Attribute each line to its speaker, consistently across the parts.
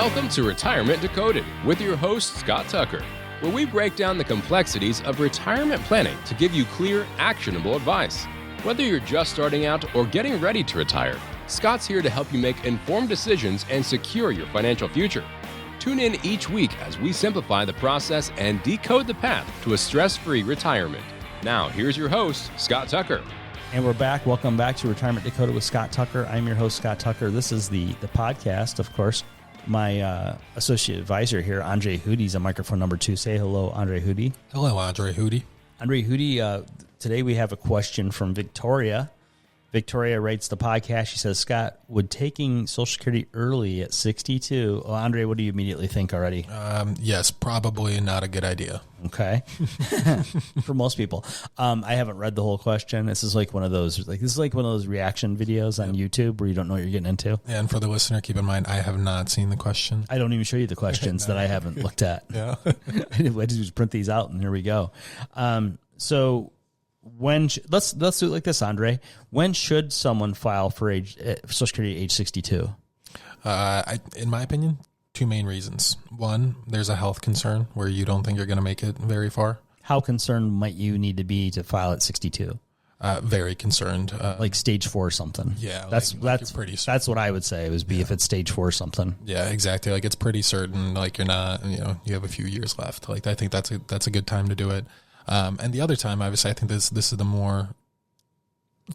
Speaker 1: Welcome to Retirement Decoded with your host, Scott Tucker, where we break down the complexities of retirement planning to give you clear, actionable advice. Whether you're just starting out or getting ready to retire, Scott's here to help you make informed decisions and secure your financial future. Tune in each week as we simplify the process and decode the path to a stress-free retirement. Now, here's your host, Scott Tucker.
Speaker 2: And we're back. Welcome back to Retirement Decoded with Scott Tucker. I'm your host, Scott Tucker. This is the podcast, of course. My associate advisor here, Andre Hoody's on microphone number 2. Say hello, Andre Hoody.
Speaker 3: Hello, Andre Hoody.
Speaker 2: Andre Hoody, today we have a question from Victoria. Victoria writes the podcast. She says, Scott, would taking Social Security early at 62, Andre, what do you immediately think already?
Speaker 3: Yes, probably not a good idea.
Speaker 2: Okay. For most people. I haven't read the whole question. This is like one of those reaction videos on YouTube where you don't know what you're getting into.
Speaker 3: And for the listener, keep in mind, I have not seen the question.
Speaker 2: I don't even show you the questions that I haven't looked at.
Speaker 3: Yeah.
Speaker 2: I just print these out and here we go. So let's do it like this, Andre. When should someone file for Social Security at age 62?
Speaker 3: In my opinion, two main reasons. One, there's a health concern where you don't think you're going to make it very far.
Speaker 2: How concerned might you need to be to file at 62?
Speaker 3: Very concerned.
Speaker 2: Like stage 4 or something.
Speaker 3: Yeah.
Speaker 2: That's
Speaker 3: pretty certain.
Speaker 2: That's what I would say if it's stage 4 or something.
Speaker 3: Yeah, exactly. Like it's pretty certain, like you're not, you have a few years left. Like I think that's a good time to do it. And the other time, obviously, I think this is the more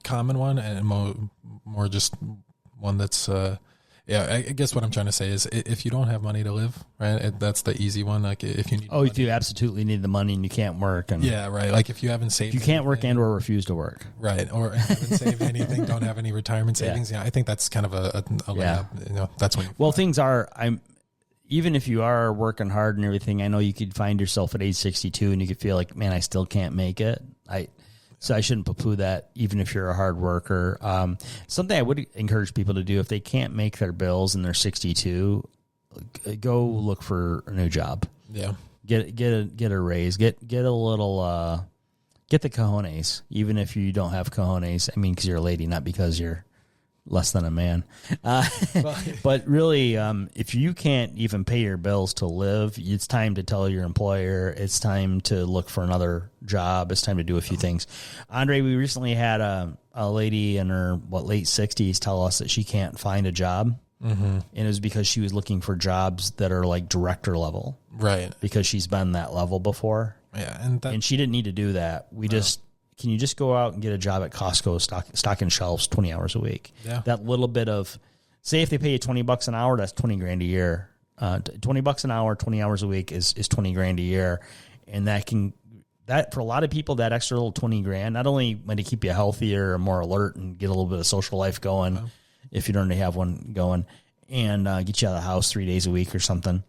Speaker 3: common one and more just one that's, I guess what I'm trying to say is if you don't have money to live, right, that's the easy one. Like if you need money.
Speaker 2: If you absolutely need the money and you can't work.
Speaker 3: Yeah, right. Like if you haven't saved.
Speaker 2: If you can't work and or refuse to work.
Speaker 3: Right. Or haven't saved anything, don't have any retirement savings. Yeah, I think that's kind of a layup. That's when.
Speaker 2: Well, things are, even if you are working hard and everything, I know you could find yourself at age 62 and you could feel like, man, I still can't make it. So I shouldn't poo-poo that, even if you're a hard worker. Something I would encourage people to do if they can't make their bills and they're 62, go look for a new job.
Speaker 3: Yeah,
Speaker 2: get a raise. Get a little. Get the cojones, even if you don't have cojones. I mean, because you're a lady, not because you're less than a man. But really, if you can't even pay your bills to live, it's time to tell your employer. It's time to look for another job. It's time to do a few things. Andre, we recently had a lady in her late 60s tell us that she can't find a job. Mm-hmm. And it was because she was looking for jobs that are like director level. Right. Because she's been that level before.
Speaker 3: Yeah.
Speaker 2: And she didn't need to do that. Can you just go out and get a job at Costco, stocking shelves 20 hours a week? Yeah. That little bit of, say if they pay you $20 an hour, that's $20,000 a year. $20 an hour, 20 hours a week is $20,000 a year. And that for a lot of people, that extra little $20,000, not only might it keep you healthier and more alert and get a little bit of social life going, if you don't already have one going, and get you out of the house 3 days a week or something,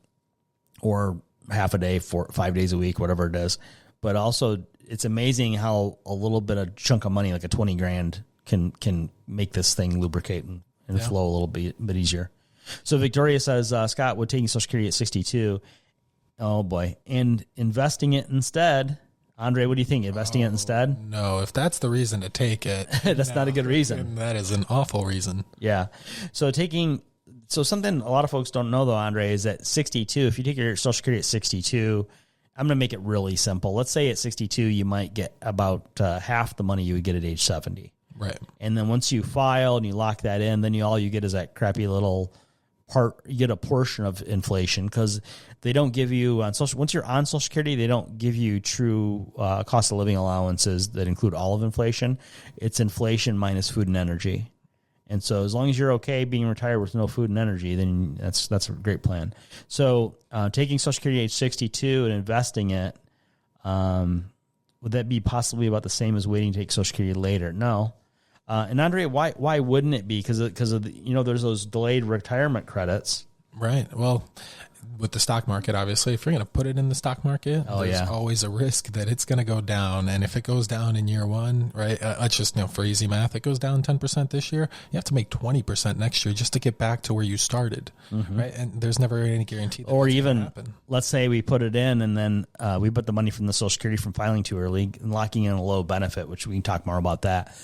Speaker 2: or half a day, 5 days a week, whatever it is. But also, it's amazing how a little bit of chunk of money, like a $20,000, can make this thing lubricate and flow a little bit easier. So Victoria says, Scott, would taking Social Security at 62, oh boy, and investing it instead. Andre, what do you think? Investing it instead?
Speaker 3: No, if that's the reason to take it,
Speaker 2: that's not a good reason.
Speaker 3: That is an awful reason.
Speaker 2: Yeah. So something a lot of folks don't know though, Andre, is at 62, if you take your Social Security at 62, I'm going to make it really simple. Let's say at 62, you might get about half the money you would get at age 70.
Speaker 3: Right.
Speaker 2: And then once you file and you lock that in, then all you get is that crappy little part. You get a portion of inflation because they don't give you once you're on Social Security, they don't give you true cost of living allowances that include all of inflation. It's inflation minus food and energy. And so as long as you're okay being retired with no food and energy, then that's a great plan. So taking Social Security age 62 and investing it, would that be possibly about the same as waiting to take Social Security later? No. And Andre, why wouldn't it be? Because of there's those delayed retirement credits.
Speaker 3: Right. Well, with the stock market, obviously, if you're going to put it in the stock market, there's always a risk that it's going to go down. And if it goes down in year one, right, let's just, for easy math, it goes down 10% this year. You have to make 20% next year just to get back to where you started, right? And there's never any guarantee that
Speaker 2: or even, let's say we put it in and then we put the money from the Social Security from filing too early and locking in a low benefit, which we can talk more about that.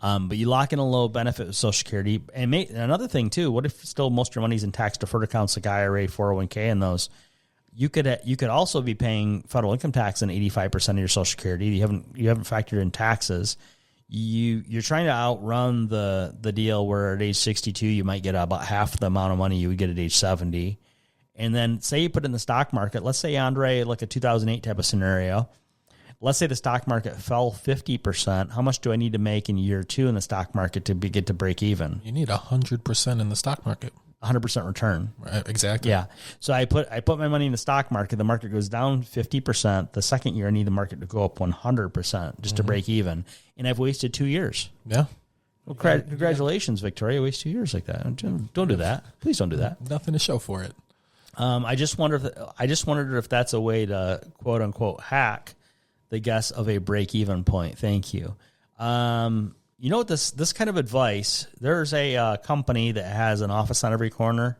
Speaker 2: But you lock in a low benefit with Social Security. And another thing, too, what if still most of your money's in tax-deferred accounts like IRA, 401k, and those? You could also be paying federal income tax on 85% of your Social Security. You haven't factored in taxes. You're trying to outrun the deal where at age 62 you might get about half the amount of money you would get at age 70. And then say you put it in the stock market. Let's say, Andre, like a 2008 type of scenario. Let's say the stock market fell 50%. How much do I need to make in year 2 in the stock market to get to break even?
Speaker 3: You need 100% in the stock market.
Speaker 2: 100% return.
Speaker 3: Right, exactly.
Speaker 2: Yeah. So I put my money in the stock market. The market goes down 50%. The second year, I need the market to go up 100% just to break even. And I've wasted 2 years.
Speaker 3: Yeah.
Speaker 2: Well, congratulations, Victoria. Waste 2 years like that. Don't do that. Please don't do that.
Speaker 3: Nothing to show for it.
Speaker 2: I just wondered if that's a way to quote unquote hack the guess of a break even point. Thank you. You know what, this kind of advice, there's a company that has an office on every corner,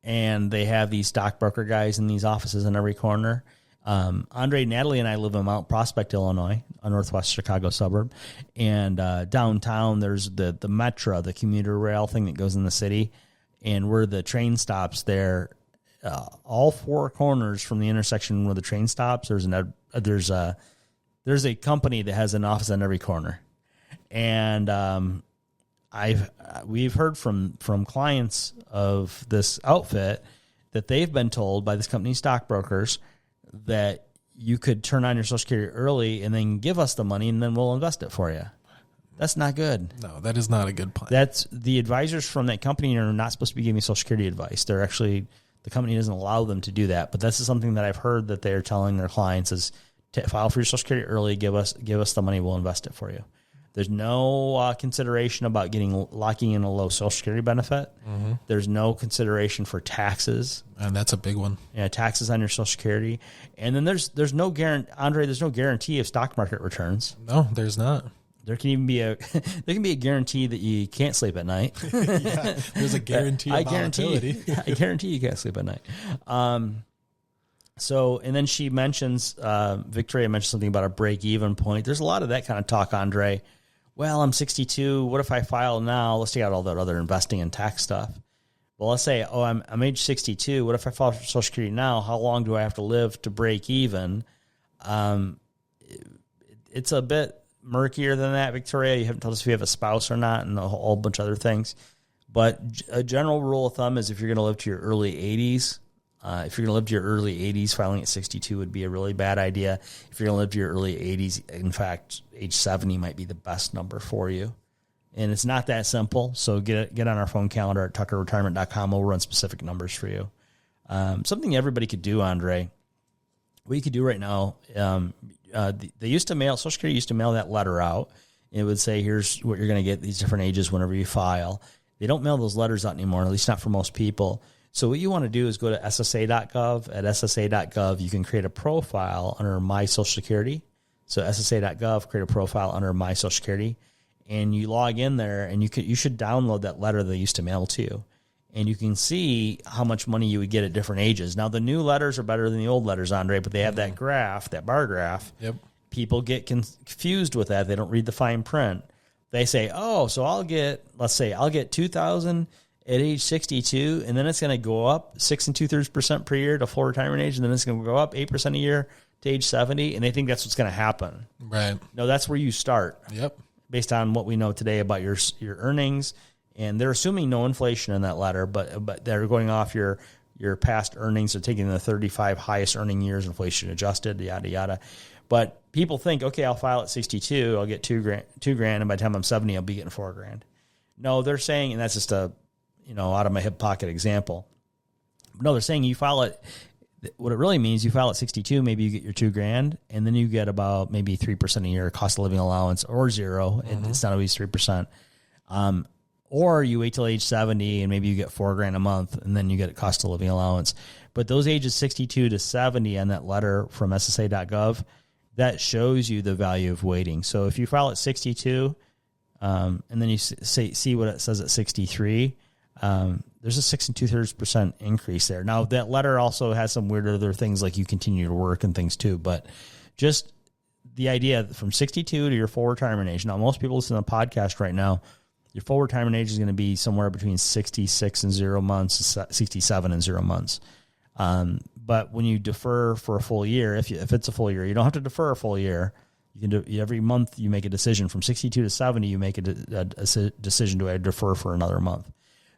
Speaker 2: and they have these stockbroker guys in these offices in every corner. Andre, Natalie, and I live in Mount Prospect, Illinois, a northwest Chicago suburb. And downtown, there's the Metra, the commuter rail thing that goes in the city. And where the train stops there, all 4 corners from the intersection where the train stops, there's a company that has an office on every corner. And we've heard from clients of this outfit that they've been told by this company's stockbrokers that you could turn on your Social Security early and then give us the money and then we'll invest it for you. That's not good.
Speaker 3: No, that is not a good plan.
Speaker 2: That's the advisors from that company are not supposed to be giving Social Security advice. They're actually, the company doesn't allow them to do that. But this is something that I've heard that they're telling their clients is file for your Social Security early, give us the money, we'll invest it for you. There's no consideration about locking in a low Social Security benefit. Mm-hmm. There's no consideration for taxes,
Speaker 3: and that's a big one.
Speaker 2: Yeah, taxes on your Social Security, and then there's no guarantee. Andre, there's no guarantee of stock market returns.
Speaker 3: No, there's not.
Speaker 2: There can even be a guarantee that you can't sleep at night.
Speaker 3: Yeah, there's a guarantee of volatility.
Speaker 2: I guarantee you can't sleep at night. So, and then she mentions, Victoria mentioned something about a break-even point. There's a lot of that kind of talk, Andre. Well, I'm 62. What if I file now? Let's take out all that other investing and tax stuff. Well, let's say, I'm age 62. What if I file for Social Security now? How long do I have to live to break even? It's a bit murkier than that, Victoria. You haven't told us if you have a spouse or not and a whole bunch of other things. But a general rule of thumb is if you're going to live to your early 80s, if you're going to live to your early 80s, filing at 62 would be a really bad idea. If you're going to live to your early 80s, in fact, age 70 might be the best number for you. And it's not that simple. So get on our phone calendar at tuckerretirement.com. We'll run specific numbers for you. Something everybody could do, Andre, what you could do right now, they used to mail, Social Security used to mail that letter out. It would say, here's what you're going to get these different ages whenever you file. They don't mail those letters out anymore, at least not for most people. So what you want to do is go to SSA.gov. At SSA.gov, you can create a profile under My Social Security. So SSA.gov, create a profile under My Social Security, and you log in there, and you should download that letter they used to mail to you, and you can see how much money you would get at different ages. Now, the new letters are better than the old letters, Andre, but they have that graph, that bar graph.
Speaker 3: Yep.
Speaker 2: People get confused with that. They don't read the fine print. They say, so I'll get $2,000 at age 62, and then it's going to go up 6 2/3% per year to full retirement age, and then it's going to go up 8% a year to age 70, and they think that's what's going to happen.
Speaker 3: Right.
Speaker 2: No, that's where you start.
Speaker 3: Yep.
Speaker 2: Based on what we know today about your earnings, and they're assuming no inflation in that letter, but they're going off your past earnings. They're taking the 35 highest earning years, inflation adjusted, yada yada. But people think, okay, I'll file at 62, I'll get $2,000, and by the time I'm 70, I'll be getting $4,000. No, they're saying, and that's just a out of my hip pocket example. No, they're saying you file it. What it really means, you file at 62, maybe you get your $2,000, and then you get about maybe 3% a year cost of living allowance, or 0. Mm-hmm. It's not always 3%. Or you wait till age 70 and maybe you get $4,000 a month, and then you get a cost of living allowance. But those ages 62 to 70 on that letter from SSA.gov, that shows you the value of waiting. So if you file at 62, and then you see what it says at 63. There's a 6 2/3% increase there. Now that letter also has some weird other things like you continue to work and things too, but just the idea that from 62 to your full retirement age. Now, most people listening to the podcast right now, your full retirement age is going to be somewhere between 66 and 0 months, 67 and 0 months. But when you defer for a full year, if it's a full year, you don't have to defer a full year. You can do every month. You make a decision from 62 to 70. You make a decision to defer for another month.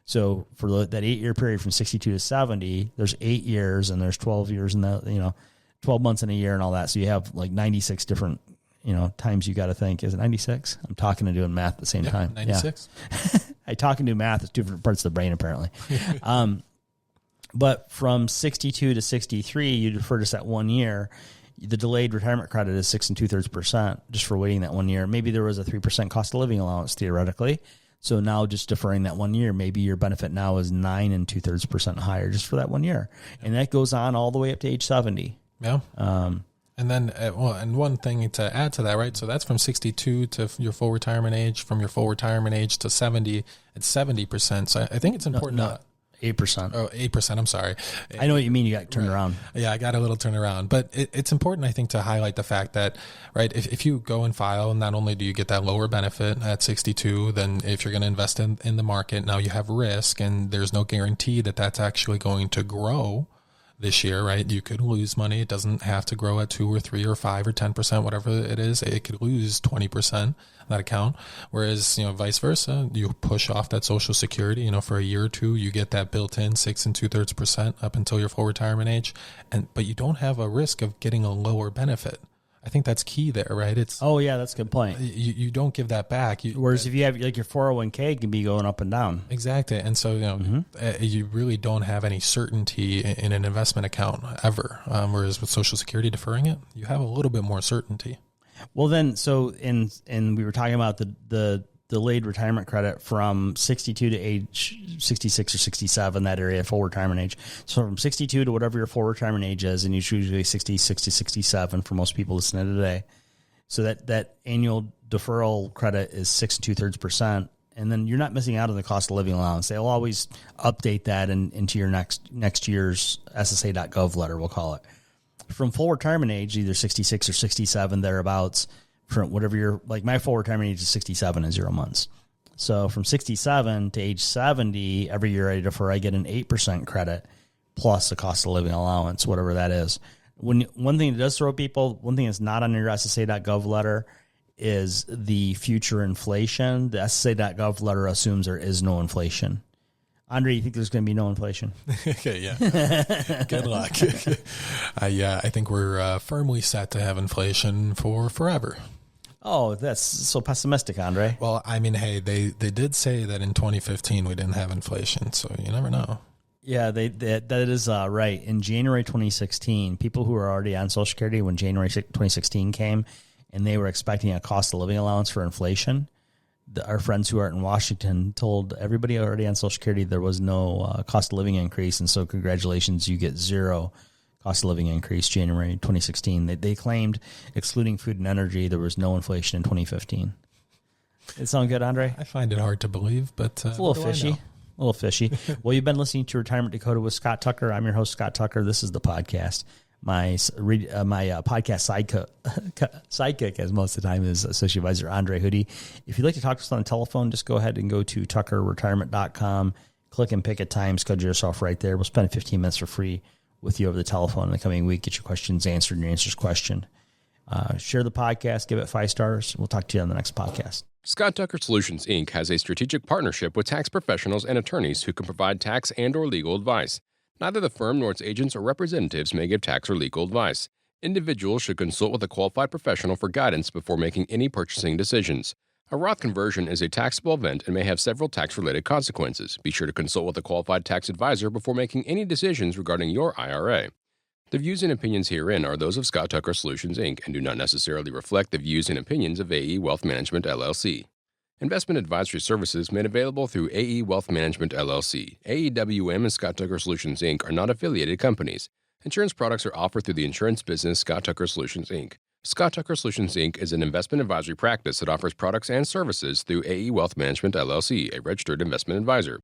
Speaker 2: So for that 8-year period from 62 to 70, there's 8 years and there's 12 years and 12 months in a year and all that. So you have like 96 different times you got to think. Is it 96? I'm talking and doing math at the same time.
Speaker 3: 96.
Speaker 2: Yeah. I talk and do math. It's different parts of the brain apparently. But from 62 to 63, you defer just that 1 year. The delayed retirement credit is 6 2/3% just for waiting that 1 year. Maybe there was a 3% cost of living allowance theoretically. So now just deferring that 1 year, maybe your benefit now is 9 2/3% higher just for that 1 year. Yeah. And that goes on all the way up to age 70.
Speaker 3: Yeah. And then, and one thing to add to that, right? So that's from 62 to your full retirement age. From your full retirement age to 70, it's 70%. So I think it's important.
Speaker 2: No. 8%.
Speaker 3: Oh, 8%. I'm sorry.
Speaker 2: I know what you mean. You got turned around.
Speaker 3: Yeah, I got a little turnaround. But it's important, I think, to highlight the fact that, right, if you go and file, not only do you get that lower benefit at 62, then if you're going to invest in the market, now you have risk, and there's no guarantee that that's actually going to grow this year, right? You could lose money. It doesn't have to grow at 2 or 3 or 5 or 10%, whatever it is. It could lose 20% that account. Whereas, vice versa, you push off that Social Security, for a year or two, you get that built in 6 2/3% up until your full retirement age. But you don't have a risk of getting a lower benefit. I think that's key there, right? That's a good point. You don't give that back.
Speaker 2: Whereas if you have like your 401k can be going up and down.
Speaker 3: Exactly. And so, you really don't have any certainty in an investment account ever. Whereas with Social Security deferring it, you have a little bit more certainty.
Speaker 2: Well, then, and we were talking about the delayed retirement credit from 62 to age 66 or 67, that area, full retirement age. So from 62 to whatever your full retirement age is, and it's usually 60, 67 for most people listening today. So that annual deferral credit is 6 2/3%. And then you're not missing out on the cost of living allowance. They'll always update that into your next year's SSA.gov letter, we'll call it. From full retirement age, either 66 or 67, thereabouts, from whatever like my full retirement age is 67 and 0 months. So from 67 to age 70, every year I defer, I get an 8% credit plus the cost of living allowance, whatever that is. One thing that does throw people, one thing that's not on your SSA.gov letter is the future inflation. The SSA.gov letter assumes there is no inflation. Andre, you think there's going to be no inflation?
Speaker 3: Okay, yeah. Good luck. I think we're firmly set to have inflation for forever.
Speaker 2: Oh, that's so pessimistic, Andre.
Speaker 3: Well, I mean, hey, they did say that in 2015 we didn't have inflation, so you never know.
Speaker 2: Yeah, that is right. In January 2016, people who were already on Social Security when January 2016 came, and they were expecting a cost of living allowance for inflation, our friends who are in Washington told everybody already on Social Security there was no cost of living increase, and so congratulations, you get zero cost of living increase January 2016. They claimed, excluding food and energy, there was no inflation in 2015. It sound good, Andre?
Speaker 3: I find it hard to believe, but
Speaker 2: it's a little fishy. A little fishy. Well, you've been listening to Retirement Dakota with Scott Tucker. I'm your host, Scott Tucker. This is the podcast. My podcast sidekick, as most of the time, is Associate Advisor Andre Hoodie. If you'd like to talk to us on the telephone, just go ahead and go to tuckerretirement.com, click and pick a time, schedule yourself right there. We'll spend 15 minutes for free with you over the telephone in the coming week. Get your questions answered and your answers questioned. Share the podcast, give it 5 stars. We'll talk to you on the next podcast.
Speaker 1: Scott Tucker Solutions, Inc. has a strategic partnership with tax professionals and attorneys who can provide tax and or legal advice. Neither the firm nor its agents or representatives may give tax or legal advice. Individuals should consult with a qualified professional for guidance before making any purchasing decisions. A Roth conversion is a taxable event and may have several tax-related consequences. Be sure to consult with a qualified tax advisor before making any decisions regarding your IRA. The views and opinions herein are those of Scott Tucker Solutions, Inc. and do not necessarily reflect the views and opinions of AE Wealth Management, LLC. Investment advisory services made available through AE Wealth Management, LLC. AEWM and Scott Tucker Solutions, Inc. are not affiliated companies. Insurance products are offered through the insurance business Scott Tucker Solutions, Inc. Scott Tucker Solutions, Inc. is an investment advisory practice that offers products and services through AE Wealth Management, LLC, a registered investment advisor.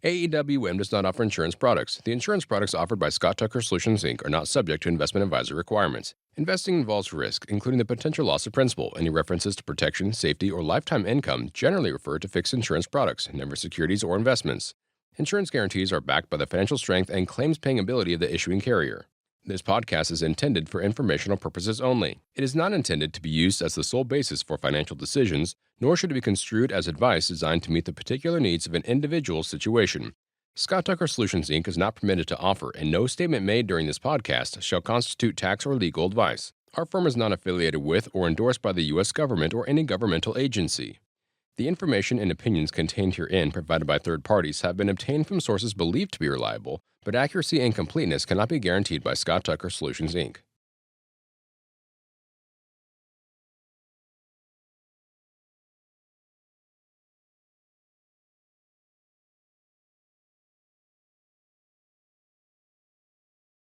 Speaker 1: AEWM does not offer insurance products. The insurance products offered by Scott Tucker Solutions, Inc. are not subject to investment advisor requirements. Investing involves risk, including the potential loss of principal. Any references to protection, safety, or lifetime income generally refer to fixed insurance products, never securities or investments. Insurance guarantees are backed by the financial strength and claims-paying ability of the issuing carrier. This podcast is intended for informational purposes only. It is not intended to be used as the sole basis for financial decisions, nor should it be construed as advice designed to meet the particular needs of an individual's situation. Scott Tucker Solutions, Inc. is not permitted to offer, and no statement made during this podcast shall constitute tax or legal advice. Our firm is not affiliated with or endorsed by the U.S. government or any governmental agency. The information and opinions contained herein provided by third parties have been obtained from sources believed to be reliable, but accuracy and completeness cannot be guaranteed by Scott Tucker Solutions, Inc.